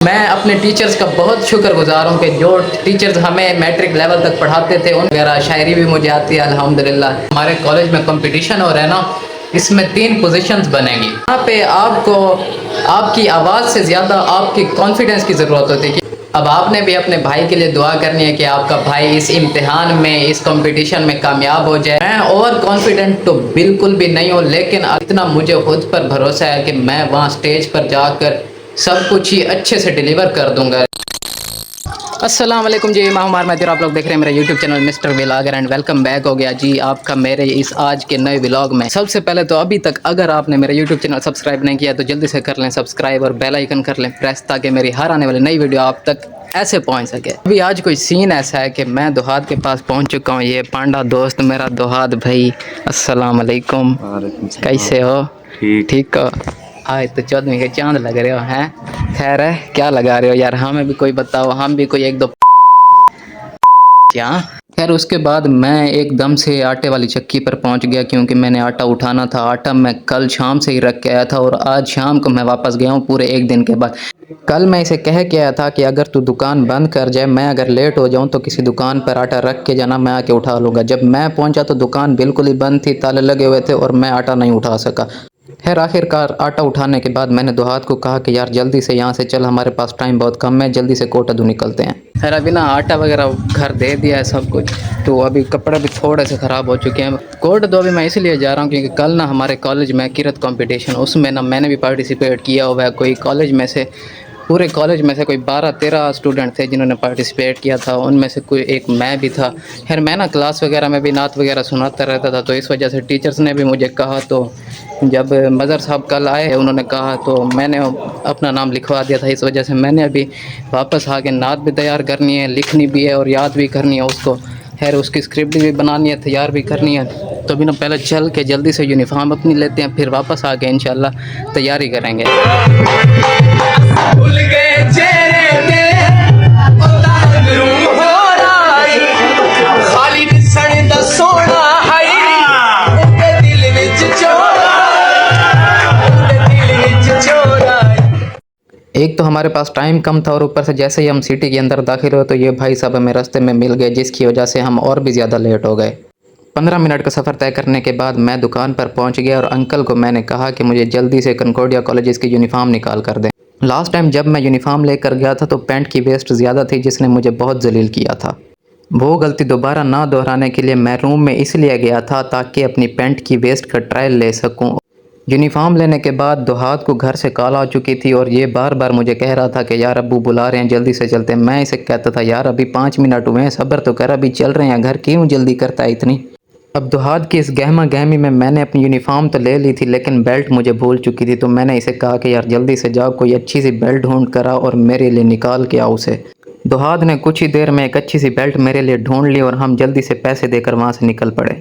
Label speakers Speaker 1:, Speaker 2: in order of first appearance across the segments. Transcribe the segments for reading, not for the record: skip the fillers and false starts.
Speaker 1: मैं अपने टीचर्स का बहुत शुक्रगुजार हूँ कि जो टीचर्स हमें मैट्रिक लेवल तक पढ़ाते थे उन वगैरह शायरी भी मुझे आती है अल्हम्दुलिल्लाह। हमारे कॉलेज में कंपटीशन हो रहा है ना, इसमें 3 पोजीशंस बनेंगी। यहाँ पे आपको आपकी आवाज़ से ज़्यादा आपकी कॉन्फिडेंस की ज़रूरत होती है। अब आपने भी अपने भाई के लिए दुआ करनी है कि आपका भाई इस इम्तिहान में, इस कंपटीशन में कामयाब हो जाए। मैं ओवर कॉन्फिडेंट तो बिल्कुल भी नहीं हूँ, लेकिन इतना मुझे खुद पर भरोसा है कि मैं वहाँ स्टेज पर जाकर सब कुछ ही अच्छे से डिलीवर कर दूंगा। अस्सलाम वालेकुम जी, मैं हूं मदीर, आप लोग देख रहे हैं मेरा YouTube channel mister vlogger and welcome back हो गया जी आपका मेरे इस आज के नए व्लॉग में। सबसे पहले तो अभी तक अगर आपने मेरा यूट्यूब चैनल सब्सक्राइब नहीं किया तो जल्दी से कर लें सब्सक्राइब और बेल आइकन कर लें प्रेस, ताकि मेरी हर आने वाली नई वीडियो आप तक ऐसे पहुंच सके। अभी आज कोई सीन ऐसा है कि मैं दोहाद के पास पहुंच चुका हूं। ये पांडा दोस्त मेरा दोहाद भाई, अस्सलाम वालेकुम, कैसे हो? ठीक हो? आज तो 14वीं के चांद लग रहे हो हैं। खैर है, क्या लगा रहे हो यार, हमें भी कोई बताओ, हम भी कोई एक दो क्या। खैर उसके बाद मैं एकदम से आटे वाली चक्की पर पहुंच गया, क्योंकि मैंने आटा उठाना था। आटा मैं कल शाम से ही रख के आया था और आज शाम को मैं वापस गया हूं पूरे एक दिन के बाद। कल मैं इसे कह के आया था कि अगर तू दुकान बंद कर जाए, मैं अगर लेट हो जाऊं तो किसी दुकान पर आटा रख के जाना, मैं आके उठा लूँगा। जब मैं पहुंचा तो दुकान बिल्कुल ही बंद थी, ताले लगे हुए थे और मैं आटा नहीं उठा सका। खैर आखिरकार आटा उठाने के बाद मैंने दोहात को कहा कि यार जल्दी से यहाँ से चल, हमारे पास टाइम बहुत कम है, जल्दी से कोटादू निकलते हैं। खैर अभी ना आटा वगैरह घर दे दिया है सब कुछ, तो अभी कपड़े भी थोड़े से ख़राब हो चुके हैं। कोटादू अभी मैं इसलिए जा रहा हूँ क्योंकि कल ना हमारे कॉलेज में किरत कंपटीशन, उसमें ना मैंने भी पार्टिसिपेट किया हुआ है। कोई कॉलेज में से, पूरे कॉलेज में से कोई 12-13 स्टूडेंट थे जिन्होंने पार्टिसिपेट किया था, उनमें से कोई एक मैं भी था। खैर मैं ना क्लास वगैरह में भी नात वगैरह सुनाता रहता था, तो इस वजह से टीचर्स ने भी मुझे कहा। तो जब मज़र साहब कल आए उन्होंने कहा तो मैंने अपना नाम लिखवा दिया था। इस वजह से मैंने अभी वापस आके नात भी तैयार करनी है, लिखनी भी है और याद भी करनी है उसको। खैर उसकी स्क्रिप्ट भी बनानी है, तैयार भी करनी है। तो अभी ना पहले चल के जल्दी से यूनिफॉर्म अपनी लेते हैं, फिर वापस आके इंशाल्लाह तैयारी करेंगे। एक तो हमारे पास टाइम कम था और ऊपर से जैसे ही हम सिटी के अंदर दाखिल हुए तो ये भाई साहब हमें रास्ते में मिल गए, जिसकी वजह से हम और भी ज़्यादा लेट हो गए। 15 मिनट का सफ़र तय करने के बाद मैं दुकान पर पहुंच गया और अंकल को मैंने कहा कि मुझे जल्दी से कंकॉर्डिया कॉलेज की यूनिफॉर्म निकाल कर दें। लास्ट टाइम जब मैं यूनिफॉर्म लेकर गया था तो पैंट की वेस्ट ज़्यादा थी, जिसने मुझे बहुत जलील किया था। वो गलती दोबारा ना दोहराने के लिए मैं रूम में इसलिए गया था ताकि अपनी पैंट की वेस्ट का ट्रायल ले सकूं। यूनिफॉर्म लेने के बाद दोहात को घर से कॉल आ चुकी थी और ये बार बार मुझे कह रहा था कि यार अब्बू बुला रहे हैं, जल्दी से चलते हैं। मैं इसे कहता था यार अभी 5 मिनट हुए हैं, सब्र तो कर, अभी चल रहे हैं घर, क्यों जल्दी करता है इतनी। अब दोहात की इस गहमा गहमी में मैंने अपनी यूनिफॉर्म तो ले ली थी, लेकिन बेल्ट मुझे भूल चुकी थी। तो मैंने इसे कहा कि यार जल्दी से जाओ, कोई अच्छी सी बेल्ट ढूंढ कर आओ और मेरे लिए निकाल के आओ उसे। दोहात ने कुछ ही देर में एक अच्छी सी बेल्ट मेरे लिए ढूंढ ली और हम जल्दी से पैसे देकर वहाँ से निकल पड़े।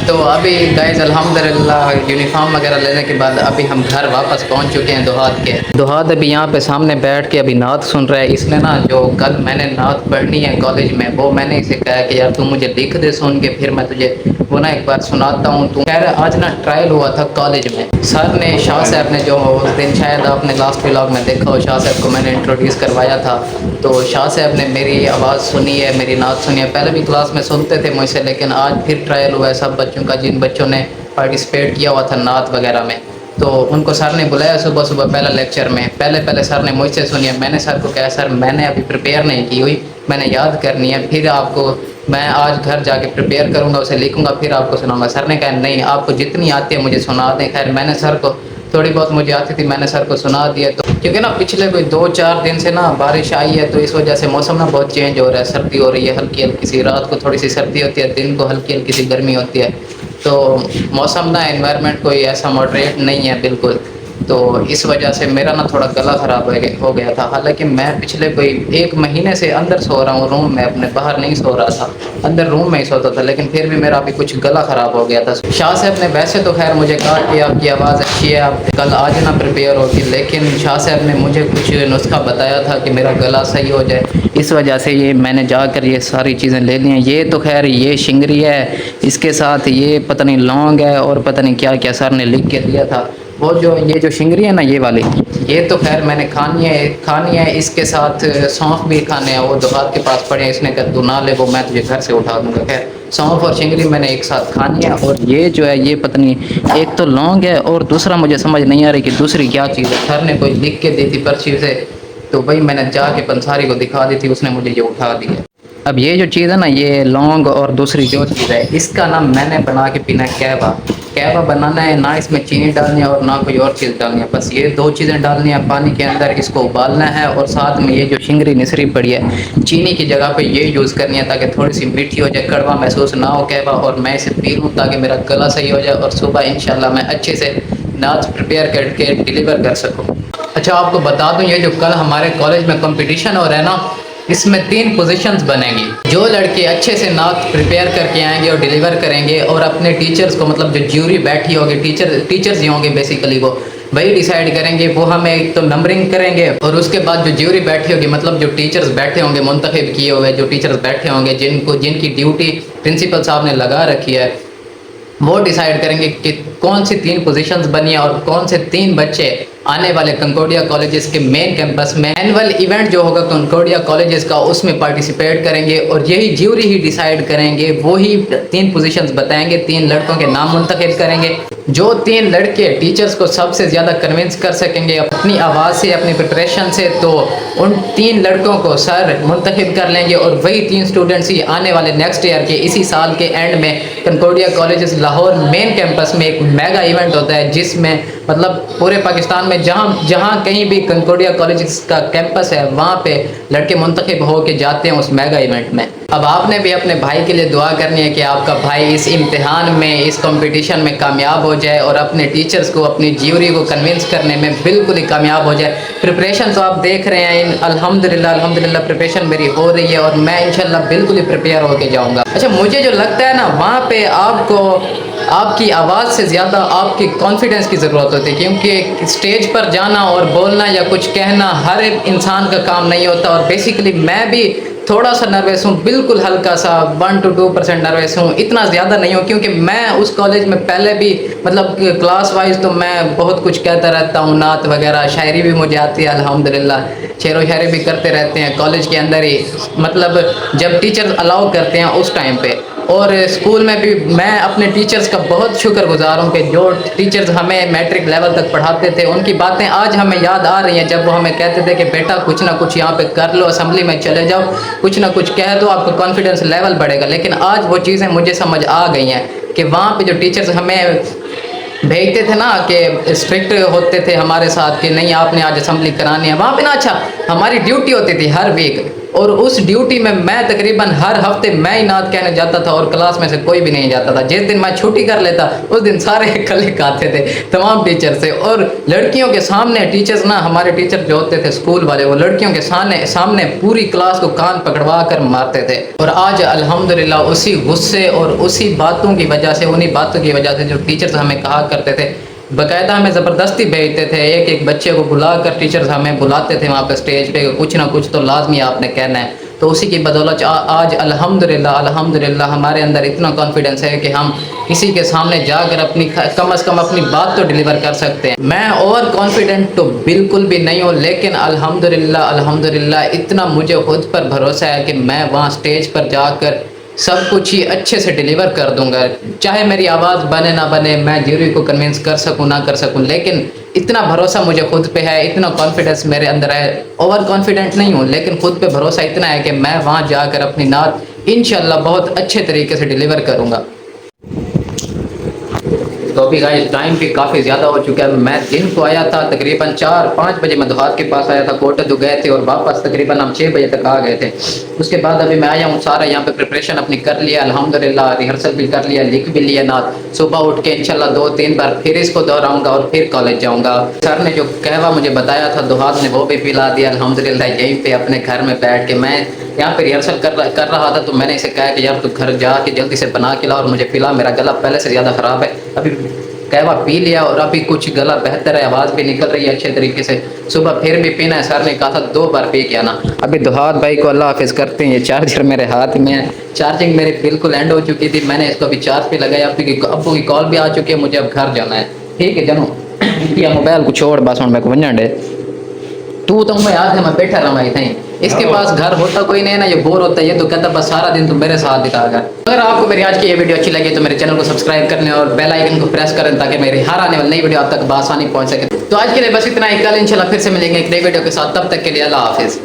Speaker 1: तो अभी गाइस अल्हम्दुलिल्लाह यूनिफॉर्म वगैरह लेने के बाद अभी हम घर वापस पहुंच चुके हैं दोहात के। दोहात अभी यहाँ पे सामने बैठ के अभी नात सुन रहा है। इसने ना जो कल मैंने नात पढ़नी है कॉलेज में, वो मैंने इसे कहा कि यार तू मुझे लिख दे सुन के, फिर मैं तुझे वो ना एक बार सुनाता हूँ। तो खैर आज ना ट्रायल हुआ था कॉलेज में। सर ने, शाह साहब ने, जो उस दिन शायद आपने लास्ट व्लॉग में देखा हो, शाह साहब को मैंने इंट्रोड्यूस करवाया था। तो शाह साहब ने मेरी आवाज़ सुनी है, मेरी नात सुनी है। पहले भी क्लास में सुनते थे मुझसे, लेकिन आज फिर ट्रायल हुआ है सब बच्चों का, जिन बच्चों ने पार्टिसिपेट किया हुआ था नात वगैरह में। तो उनको सर ने बुलाया सुबह सुबह पहला लेक्चर में। पहले सर ने मुझसे सुनी है। मैंने सर को कहा सर मैंने अभी प्रिपेयर नहीं की हुई, मैंने याद करनी है, फिर आपको मैं आज घर जाके प्रिपेयर करूँगा, उसे लिखूँगा, फिर आपको सुनाऊँगा। सर ने कहा नहीं, आपको जितनी आती है मुझे सुना दें। खैर मैंने सर को थोड़ी बहुत मुझे आती थी, मैंने सर को सुना दिया। तो क्योंकि ना पिछले कोई 2-4 दिन से ना बारिश आई है, तो इस वजह से मौसम ना बहुत चेंज हो रहा है। सर्दी हो रही है हल्की हल्की सी, रात को थोड़ी सी सर्दी होती है, दिन को हल्की हल्की सी गर्मी होती है। तो मौसम ना, एनवायरनमेंट कोई ऐसा मॉडरेट नहीं है बिल्कुल। तो इस वजह से मेरा ना थोड़ा गला ख़राब हो गया था। हालांकि मैं पिछले कोई 1 महीने से अंदर सो रहा हूँ रूम में, अपने बाहर नहीं सो रहा था, अंदर रूम में ही सोता था, लेकिन फिर भी मेरा अभी कुछ गला ख़राब हो गया था। शाह साहब ने वैसे तो खैर मुझे कहा कि आपकी आवाज़ अच्छी है, आप कल आ जाना प्रिपेयर होगी, लेकिन शाह साहब ने मुझे कुछ नुस्खा बताया था कि मेरा गला सही हो जाए। इस वजह से ये मैंने जाकर ये सारी चीज़ें ले ली हैं। ये तो खैर ये शिंगरी है, इसके साथ ये पता नहीं लौंग है और पता नहीं क्या क्या सर ने लिख के दिया था। वो जो ये जो शिंगरी है ना ये वाली, ये तो खैर मैंने खानी है, इसके साथ सौंफ भी खाने हैं। वो दोहात के पास पड़े हैं, इसने कहा तू ना ले, वो मैं तुझे घर से उठा दूंगा। खैर सौंफ और शिंगरी मैंने एक साथ खानी है। और ये जो है ये पता नहीं, एक तो लौंग है और दूसरा मुझे समझ नहीं आ रही कि दूसरी क्या चीज़ है। सर ने कोई लिख के दी थी पर्ची से, तो वही मैंने जाके पंसारी को दिखा दी थी, उसने मुझे ये उठा दी है। अब ये जो चीज़ है ना, ये लौंग और दूसरी जो चीज़ है, इसका ना मैंने बना के पीना है कहवा। कहवा बनाना है ना, इसमें चीनी डालनी है और ना कोई और चीज़ डालनी है, बस ये दो चीज़ें डालनी है पानी के अंदर, इसको उबालना है। और साथ में ये जो शिंगरी निसरी पड़ी है, चीनी की जगह पे ये यूज़ करनी है ताकि थोड़ी सी मीठी हो जाए, कड़वा महसूस ना हो कहवा, और मैं इसे पी लूँ ताकि मेरा गला सही हो जाए और सुबह इंशाल्लाह मैं अच्छे से नाच प्रिपेयर करके डिलीवर कर सकूँ। अच्छा आपको बता दूँ, ये जो कल हमारे कॉलेज में कंपटीशन हो रहा है ना, इसमें 3 पोजीशंस बनेंगी। जो लड़के अच्छे से नात प्रिपेयर करके आएंगे और डिलीवर करेंगे और अपने टीचर्स को, मतलब जो ज्यूरी बैठी होगी, टीचर्स ही होंगे बेसिकली, वो वही डिसाइड करेंगे। वो हमें एक तो नंबरिंग करेंगे और उसके बाद जो ज्यूरी बैठी होगी, मतलब जो टीचर्स बैठे होंगे, मुंतखब किए हुए जो टीचर्स बैठे होंगे, जिनकी ड्यूटी प्रिंसिपल साहब ने लगा रखी है, वो डिसाइड करेंगे कि कौन सी 3 पोजीशंस बनी है और कौन से 3 बच्चे आने वाले कंकोडिया कॉलेजेस के मेन कैंपस में एनुअल इवेंट जो होगा कंकोडिया कॉलेजेस का, उसमें पार्टिसिपेट करेंगे। और यही ज्यूरी ही डिसाइड करेंगे, वो ही 3 पोजीशंस बताएंगे, 3 लड़कों के नाम मुंतखब करेंगे। जो 3 लड़के टीचर्स को सबसे ज़्यादा कन्विंस कर सकेंगे अपनी आवाज़ से, अपनी प्रिपरेशन से, तो उन 3 लड़कों को सर मुंतखब कर लेंगे। और वही 3 स्टूडेंट्स ही आने वाले नेक्स्ट ईयर के इसी साल के एंड में कंकोडिया कॉलेजेस लाहौर मेन कैंपस में एक मेगा इवेंट होता है, जिसमें मतलब पूरे पाकिस्तान में जहाँ कहीं भी कंकोडिया कॉलेजेस का कैंपस है, वहाँ पे लड़के मुंतखब होके जाते हैं उस मेगा इवेंट में। अब आपने भी अपने भाई के लिए दुआ करनी है कि आपका भाई इस इम्तिहान में, इस कंपटीशन में कामयाब हो जाए और अपने टीचर्स को, अपनी ज्यूरी को कन्विंस करने में बिल्कुल ही कामयाब हो जाए। प्रिपरेशन तो आप देख रहे हैं, अल्हम्दुलिल्लाह प्रिपरेशन मेरी हो रही है और मैं इंशाल्लाह बिल्कुल ही प्रिपेयर होके जाऊँगा। अच्छा मुझे जो लगता है ना, वहाँ पे आपको आपकी आवाज़ से ज़्यादा आपकी कॉन्फिडेंस की ज़रूरत होती है, क्योंकि स्टेज पर जाना और बोलना या कुछ कहना हर एक इंसान का काम नहीं होता। और बेसिकली मैं भी थोड़ा सा नर्वस हूँ, बिल्कुल हल्का सा 1 to 2% नर्वस हूँ, इतना ज़्यादा नहीं हूँ, क्योंकि मैं उस कॉलेज में पहले भी मतलब क्लास वाइज तो मैं बहुत कुछ कहता रहता हूँ, नात वगैरह, शायरी भी मुझे आती है अल्हम्दुलिल्लाह, शेर व शायरी भी करते रहते हैं कॉलेज के अंदर ही, मतलब जब टीचर्स अलाउ करते हैं उस टाइम पे। और स्कूल में भी मैं अपने टीचर्स का बहुत शुक्रगुजार हूँ कि जो टीचर्स हमें मैट्रिक लेवल तक पढ़ाते थे, उनकी बातें आज हमें याद आ रही हैं, जब वो हमें कहते थे कि बेटा कुछ ना कुछ यहाँ पे कर लो, असेंबली में चले जाओ, कुछ ना कुछ कह दो, आपका कॉन्फिडेंस लेवल बढ़ेगा। लेकिन आज वो चीज़ें मुझे समझ आ गई हैं कि वहाँ पे जो टीचर्स हमें भेजते थे ना, कि स्ट्रिक्ट होते थे हमारे साथ कि नहीं आपने आज असेंबली करानी है, वहाँ पे ना अच्छा हमारी ड्यूटी होती थी हर वीक, और उस ड्यूटी में मैं तकरीबन हर हफ्ते मैं ही नात कहने जाता था और क्लास में से कोई भी नहीं जाता था। जिस दिन मैं छुट्टी कर लेता उस दिन सारे कलीग आते थे तमाम टीचर से, और लड़कियों के सामने टीचर्स ना, हमारे टीचर जो होते थे स्कूल वाले, वो लड़कियों के सामने पूरी क्लास को कान पकड़वा कर मारते थे। और आज अल्हम्दुलिल्लाह उसी गुस्से और उसी बातों की वजह से, उन्हीं बातों की वजह से जो टीचर्स हमें कहा करते थे, बाकायदा हमें ज़बरदस्ती भेजते थे, एक एक बच्चे को बुलाकर टीचर्स हमें बुलाते थे वहाँ पे स्टेज पे, कुछ ना कुछ तो लाजमी आपने कहना है। तो उसी की बदौलत आज अल्हम्दुलिल्लाह हमारे अंदर इतना कॉन्फिडेंस है कि हम किसी के सामने जाकर अपनी कम से कम अपनी बात तो डिलीवर कर सकते हैं। मैं ओवर कॉन्फिडेंट तो बिल्कुल भी नहीं हूँ, लेकिन अल्हम्दुलिल्लाह इतना मुझे खुद पर भरोसा है कि मैं वहाँ स्टेज पर जाकर सब कुछ ही अच्छे से डिलीवर कर दूंगा, चाहे मेरी आवाज़ बने ना बने, मैं ज्यूरी को कन्विंस कर सकूं ना कर सकूं, लेकिन इतना भरोसा मुझे खुद पे है, इतना कॉन्फिडेंस मेरे अंदर है। ओवर कॉन्फिडेंट नहीं हूँ, लेकिन खुद पे भरोसा इतना है कि मैं वहाँ जाकर अपनी नात इंशाल्लाह बहुत अच्छे तरीके से डिलीवर करूँगा। तो अभी गाइस टाइम भी काफ़ी ज़्यादा हो चुका है। मैं दिन को आया था तकरीबन 4-5 बजे मैं दोहात के पास आया था, कोटदू गए थे और वापस तकरीबन हम 6 बजे तक आ गए थे। उसके बाद अभी मैं आया हूँ, सारा यहाँ पे प्रिपरेशन अपनी कर लिया अल्हम्दुलिल्लाह, रिहर्सल भी कर लिया, लिख भी लिया नात। सुबह उठ के इंशाल्लाह 2-3 बार फिर इसको दोहराऊंगा और फिर कॉलेज जाऊँगा। सर ने जो कहवा मुझे बताया था दोहात ने, वो भी पिला दिया अल्हम्दुलिल्लाह यहीं पे अपने घर में बैठ के। मैं यहाँ पे रिहर्सल कर रहा था तो मैंने इसे कहा कि यार तू घर जा के जल्दी से बना के ला और मुझे पिला, मेरा गला पहले से ज़्यादा ख़राब है। अभी कहवा पी लिया और अभी कुछ गला बेहतर है, आवाज़ भी निकल रही है अच्छे तरीके से। सुबह फिर भी पीना है, सर ने कहा था 2 बार पी के आना। अभी दोहात भाई को अल्लाह हाफिज़ करते हैं। ये चार्जर मेरे हाथ में है, चार्जिंग मेरी बिल्कुल एंड हो चुकी थी, मैंने इसको अभी चार्ज पे लगाया। अब्बू की कॉल भी आ चुकी है, मुझे अब घर जाना है। ठीक है जानू। या मोबाइल को छोड़ बस मैं को वंजन दे तू तो मैं याद है मैं बैठा रहा भाई थे इसके पास घर होता कोई नहीं ना ये बोर होता है ये तो कहता बस सारा दिन तुम मेरे साथ बिताएगा। अगर आपको मेरी आज की ये वीडियो अच्छी लगी तो मेरे चैनल को सब्सक्राइब करने और बेल आइकन को प्रेस करें ताकि मेरी हर आने वाली नई वीडियो आप तक बआसानी पहुंच सके। तो आज के लिए बस इतना ही, कल इंशाल्लाह फिर से मिलेंगे एक नई वीडियो के साथ, तब तक के लिए अल्लाह हाफिज़।